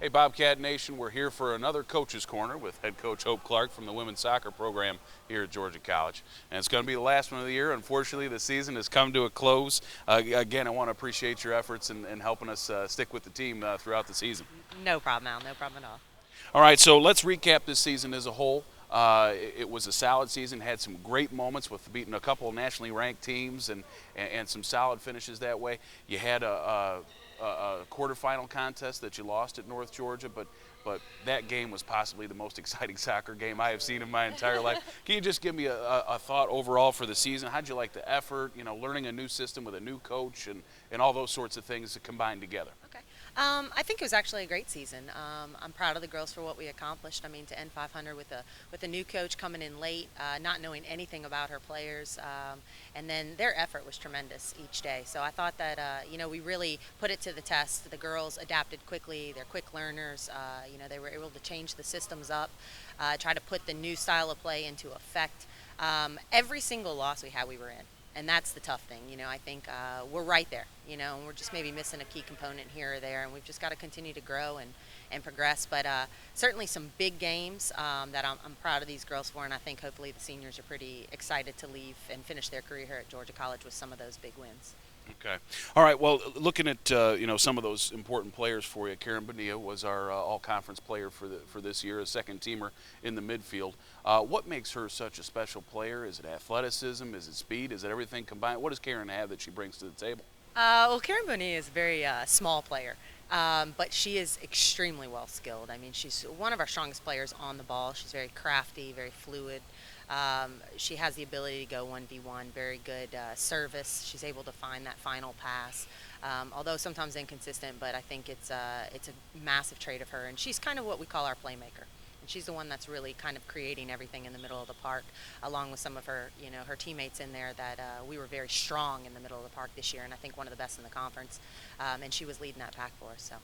Hey, Bobcat Nation, we're here for another Coach's Corner with head coach Hope Clark from the women's soccer program here at Georgia College. And it's going to be the last one of the year. Unfortunately, the season has come to a close. Again, I want to appreciate your efforts in helping us stick with the team throughout the season. No problem, Al. No problem at all. All right, so let's recap this season as a whole. It was a solid season, had some great moments with beating a couple of nationally ranked teams and some solid finishes that way. You had a quarterfinal contest that you lost at North Georgia, but that game was possibly the most exciting soccer game I have seen in my entire life. Can you just give me a thought overall for the season? How'd you like the effort, learning a new system with a new coach and all those sorts of things combined together? Okay. I think it was actually a great season. I'm proud of the girls for what we accomplished. I mean, to end 500 with a new coach coming in late, not knowing anything about her players, and then their effort was tremendous each day. So I thought that we really put it to the test. The girls adapted quickly. They're quick learners. They were able to change the systems up, try to put the new style of play into effect. Every single loss we had, we were in. And that's the tough thing, I think we're right there, and we're just maybe missing a key component here or there, and we've just got to continue to grow and progress. But certainly some big games that I'm proud of these girls for, and I think hopefully the seniors are pretty excited to leave and finish their career here at Georgia College with some of those big wins. Okay. All right. Well, looking at some of those important players for you, Karen Bonilla was our all-conference player for this year, a second teamer in the midfield. What makes her such a special player? Is it athleticism? Is it speed? Is it everything combined? What does Karen have that she brings to the table? Well, Karen Bonilla is a very small player, but she is extremely well skilled. I mean, she's one of our strongest players on the ball. She's very crafty, very fluid. She has the ability to go 1v1, very good service. She's able to find that final pass, although sometimes inconsistent, but I think it's a massive trait of her. And she's kind of what we call our playmaker. And she's the one that's really kind of creating everything in the middle of the park, along with some of her, her teammates in there that we were very strong in the middle of the park this year, and I think one of the best in the conference. And she was leading that pack for us, so.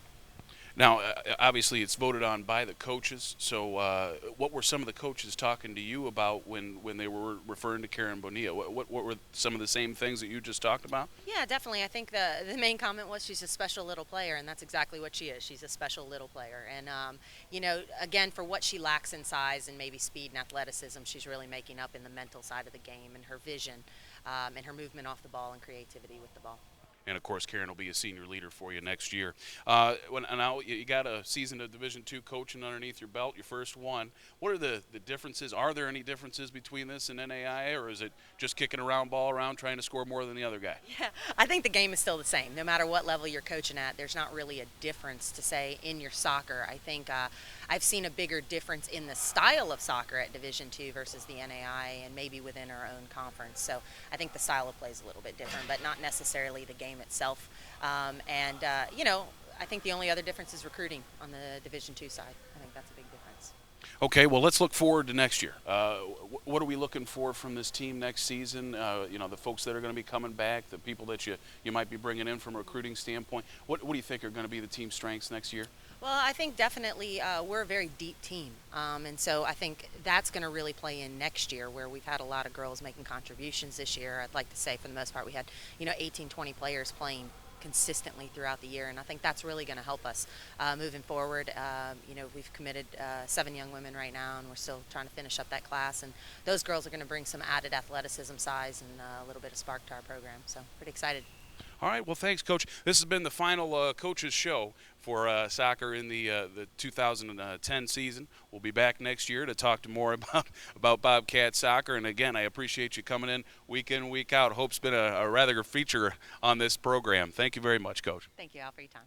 Now, obviously, it's voted on by the coaches. So, what were some of the coaches talking to you about when they were referring to Karen Bonilla? What were some of the same things that you just talked about? Yeah, definitely. I think the main comment was she's a special little player, and that's exactly what she is. She's a special little player. And, again, for what she lacks in size and maybe speed and athleticism, she's really making up in the mental side of the game and her vision and her movement off the ball and creativity with the ball. And of course, Karen will be a senior leader for you next year. Now you got a season of Division II coaching underneath your belt, your first one. What are the differences? Are there any differences between this and NAIA, or is it just kicking a ball around trying to score more than the other guy? Yeah, I think the game is still the same. No matter what level you're coaching at, there's not really a difference to say in your soccer. I think I've seen a bigger difference in the style of soccer at Division II versus the NAIA and maybe within our own conference. So I think the style of play is a little bit different, but not necessarily the game itself. I think the only other difference is recruiting on the Division II side. I think that's a big difference. Okay, well, let's look forward to next year. What are we looking for from this team next season? The folks that are going to be coming back, the people that you might be bringing in from a recruiting standpoint. What do you think are going to be the team strengths next year? Well, I think definitely we're a very deep team, and so I think that's going to really play in next year, where we've had a lot of girls making contributions this year. I'd like to say, for the most part, we had 18, 20 players playing consistently throughout the year, and I think that's really going to help us moving forward. We've committed 7 young women right now, and we're still trying to finish up that class, and those girls are going to bring some added athleticism, size, and a little bit of spark to our program, so pretty excited. All right, well, thanks, Coach. This has been the final Coaches Show for soccer in the 2010 season. We'll be back next year to talk to more about Bobcat soccer. And, again, I appreciate you coming in, week out. Hope's been a rather good feature on this program. Thank you very much, Coach. Thank you, Al, for your time.